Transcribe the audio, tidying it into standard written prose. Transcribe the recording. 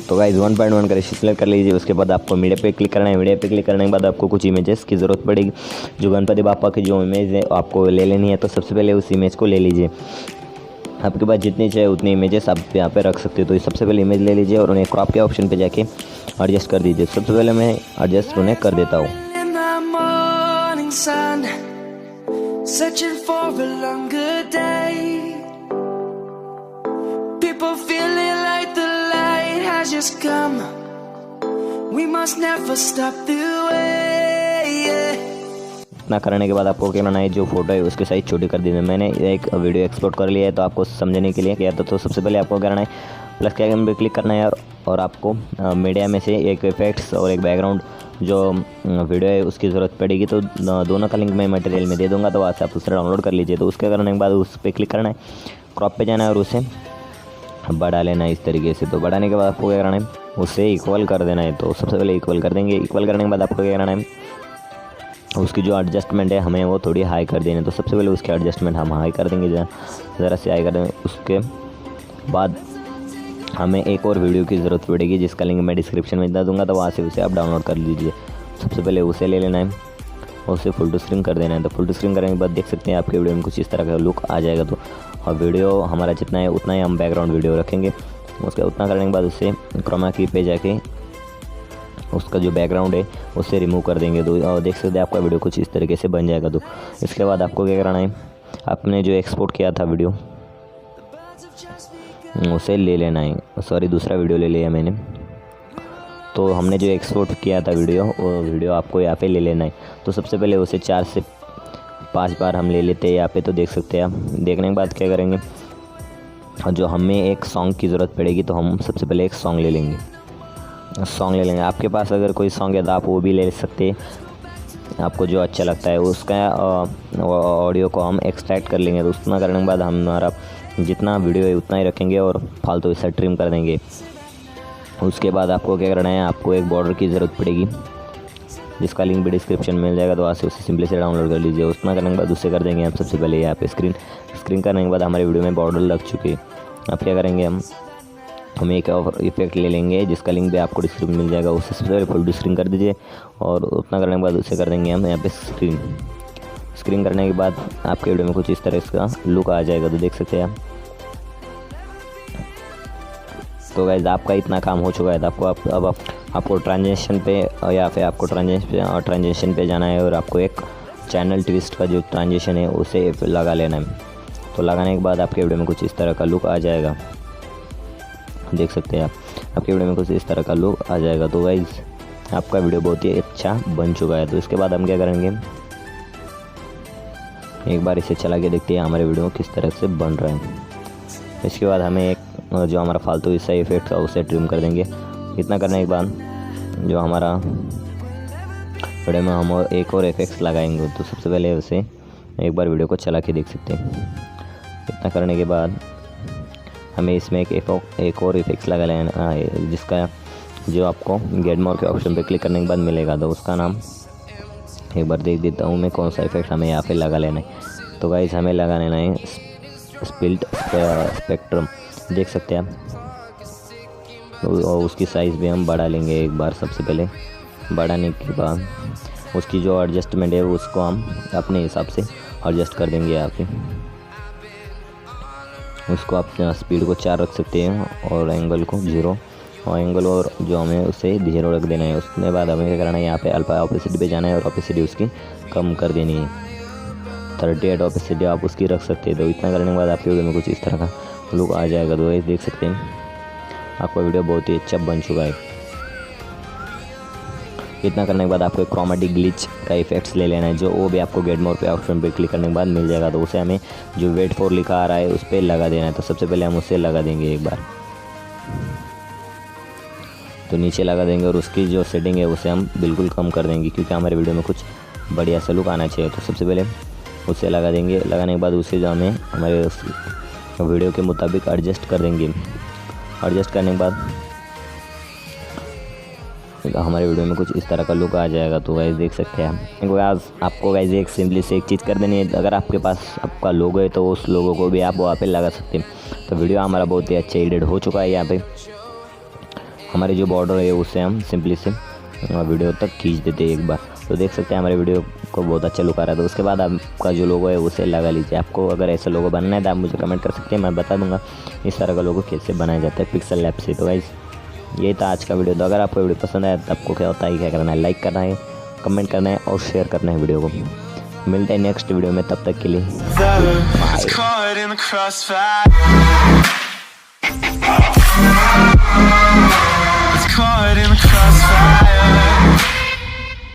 तो गाइस 1.1 का सिलेक्ट कर लीजिए। उसके बाद आपको मीडिया पे क्लिक करना है। मीडिया पे क्लिक करने के बाद आपको कुछ इमेजेस की ज़रूरत पड़ेगी। जो गणपति बापा की जो इमेज है आपको ले लेनी है। तो सबसे पहले उस इमेज को ले लीजिए। आपके पास जितनी चाहिए उतनी इमेजेस आप यहाँ पे रख सकते हो। तो सबसे पहले इमेज ले लीजिए और उन्हें क्रॉप के ऑप्शन पे जाके एडजस्ट कर दीजिए। सबसे पहले मैं एडजस्ट उन्हें कर देता हूँ। इतना करने के बाद आपको क्या करना है, जो फोटो है उसकी साइज छोटी कर दी है। मैंने एक वीडियो एक्सपोर्ट कर लिया है तो आपको समझने के लिए किया था। तो सबसे पहले आपको करना है प्लस के आइकन पे क्लिक करना है और आपको मीडिया में से एक इफेक्ट्स और एक बैकग्राउंड जो वीडियो है उसकी ज़रूरत पड़ेगी। तो दोनों का लिंक मैं मटेरियल में दे दूँगा, तो वहाँ से आप उसे डाउनलोड कर लीजिए। तो उसके करने के बाद उस पर क्लिक करना है, क्रॉप पे जाना है और उसे बढ़ा लेना है इस तरीके से। तो बढ़ाने के बाद आपको क्या करना है, उसे इक्वल कर देना है। तो सबसे पहले इक्वल कर देंगे। इक्वल करने के बाद आपको क्या करना है, उसकी जो एडजस्टमेंट है हमें वो थोड़ी हाई कर देनी है। तो सबसे पहले उसकी एडजस्टमेंट हम हाई कर देंगे, ज़रा से हाई कर देंगे। उसके बाद हमें एक और वीडियो की ज़रूरत पड़ेगी जिसका लिंक मैं डिस्क्रिप्शन में दे दूँगा, तो वहाँ से उसे आप डाउनलोड कर लीजिए। सबसे पहले उसे ले लेना है और उसे फुल टू स्क्रीन कर देना है। तो फुल टू स्क्रीन करने के बाद देख सकते हैं आपके वीडियो में कुछ इस तरह का लुक आ जाएगा। तो और वीडियो हमारा जितना है उतना ही हम बैकग्राउंड वीडियो रखेंगे। उसका उतना करने के बाद उसे क्रोमा की पे जाके उसका जो बैकग्राउंड है उससे रिमूव कर देंगे। तो देख सकते हैं आपका वीडियो कुछ इस तरीके से बन जाएगा। तो इसके बाद आपको क्या करना है, आपने जो एक्सपोर्ट किया था वीडियो उसे ले लेना है। सॉरी, दूसरा वीडियो ले लिया मैंने। तो हमने जो एक्सपोर्ट किया था वीडियो, वो वीडियो आपको यहाँ पे ले लेना है। तो सबसे पहले उसे 4 से 5 बार हम ले लेते हैं यहाँ पे। तो देख सकते हैं आप। देखने के बाद क्या करेंगे, जो हमें एक सॉन्ग की ज़रूरत पड़ेगी तो हम सबसे पहले एक सॉन्ग ले लेंगे। आपके पास अगर कोई सॉन्ग है तो आप वो भी ले सकते हैं। आपको जो अच्छा लगता है उसका ऑडियो को हम एक्सट्रैक्ट कर लेंगे। तो उतना करने के बाद हमारा जितना वीडियो है उतना ही रखेंगे और फालतू इसे ट्रिम कर देंगे। उसके बाद आपको क्या करना है, आपको एक बॉर्डर की ज़रूरत पड़ेगी जिसका लिंक भी डिस्क्रिप्शन में मिल जाएगा। तो वहाँ से उसे सिंपली से डाउनलोड कर लीजिए। उतना करने के बाद उससे कर देंगे हम सबसे पहले यहाँ पे स्क्रीन करने के बाद हमारे वीडियो में बॉर्डर लग चुकी है। अब क्या करेंगे, हम एक और इफेक्ट ले लेंगे जिसका लिंक भी आपको डिस्क्रिप्शन में मिल जाएगा। उसे सबसे पहले फुल स्क्रीन कर दीजिए और उतना करने के बाद उसे कर देंगे हम यहाँ पे स्क्रीन करने के बाद आपके वीडियो में कुछ इस तरह का लुक आ जाएगा। तो देख सकते हैं आप। तो गाइस आपका इतना काम हो चुका है। तो आपको आपको ट्रांजेक्शन पे या फिर आपको ट्रांजेक्शन पे जाना है और आपको एक चैनल ट्विस्ट का जो ट्रांजेक्शन है उसे लगा लेना है। तो लगाने के बाद आपके वीडियो में कुछ इस तरह का लुक आ जाएगा। देख सकते हैं आप, आपके वीडियो में कुछ इस तरह का लुक आ जाएगा। तो गाइस आपका वीडियो बहुत ही अच्छा बन चुका है। तो इसके बाद हम क्या करेंगे, एक बार इसे चला के देखते हैं हमारे वीडियो किस तरह से बन रहा है। इसके बाद हमें एक जो हमारा फालतू हिस्सा इफेक्ट था उसे ट्रिम कर देंगे। इतना करने के बाद जो हमारा वीडियो में हम एक और इफेक्ट्स लगाएंगे। तो सबसे पहले उसे एक बार वीडियो को चला के देख सकते हैं। इतना करने के बाद हमें इसमें एक और इफेक्ट्स लगा लेना है जिसका जो आपको गेट मोर के ऑप्शन पे क्लिक करने के बाद मिलेगा। तो उसका नाम एक बार देख देता हूँ मैं, कौन सा इफेक्ट हमें यहाँ पे लगा लेना है। तो गाइस हमें लगा लेना है स्पिल्ट स्पेक्ट्रम। देख सकते हैं आप। और उसकी साइज़ भी हम बढ़ा लेंगे एक बार। सबसे पहले बढ़ाने के बाद उसकी जो एडजस्टमेंट है उसको हम अपने हिसाब से एडजस्ट कर देंगे यहाँ पे। उसको आप स्पीड को 4 रख सकते हैं और एंगल को 0 और एंगल और जो हमें उसे 0 रख देना है। उसके बाद हमें क्या करना है, यहाँ पे अल्फा ऑपेसिटी पे जाना है और ऑपेसिटी उसकी कम कर देनी है। 38 ऑपेसिटी आप उसकी रख सकते हैं। तो इतना करने के बाद आपके वीडियो में कुछ इस तरह का लुक आ जाएगा। तो ये देख सकते हैं आपका वीडियो बहुत ही अच्छा बन चुका है। इतना करने के बाद आपको क्रोमेटिक ग्लिच का इफेक्ट्स ले लेना है, जो वो भी आपको गेट मोर पे ऑप्शन पे क्लिक करने के बाद मिल जाएगा। तो उसे हमें जो वेट फॉर लिखा आ रहा है उस पर लगा देना है। तो सबसे पहले हम उसे लगा देंगे एक बार। तो नीचे लगा देंगे और उसकी जो सेटिंग है उसे हम बिल्कुल कम कर देंगे क्योंकि हमारे वीडियो में कुछ बढ़िया सा लुक आना चाहिए। तो सबसे पहले उसे लगा देंगे। लगाने के बाद उसे जो हमें हमारे वीडियो के मुताबिक एडजस्ट कर देंगे। एडजस्ट करने के बाद हमारे वीडियो में कुछ इस तरह का लुक आ जाएगा। तो गाइस देख सकते हैं आपको गाइस एक सिंपली से एक चीज़ कर देनी है। अगर आपके पास आपका लोगो है तो उस लोगो को भी आप वहाँ पे लगा सकते हैं। तो वीडियो हमारा बहुत ही अच्छा एडिट हो चुका है। यहाँ पे हमारी जो बॉर्डर है उससे हम सिंपली से वीडियो तक खींच देते हैं एक बार। तो देख सकते हैं हमारे वीडियो को बहुत अच्छा लुक आ रहा है। तो उसके बाद आपका जो लोगो है उसे लगा लीजिए। आपको अगर ऐसा लोगो बनना है तो आप मुझे कमेंट कर सकते हैं, मैं बता दूंगा इस तरह का लोगो कैसे बनाया जाता है पिक्सल लैब से। तो गाइस ये था आज का वीडियो। तो अगर आपको वीडियो पसंद आया तो आपको क्या होता है, क्या करना है, लाइक करना है, कमेंट करना है और शेयर करना है वीडियो को। मिलते हैं नेक्स्ट वीडियो में, तब तक के लिए बाय।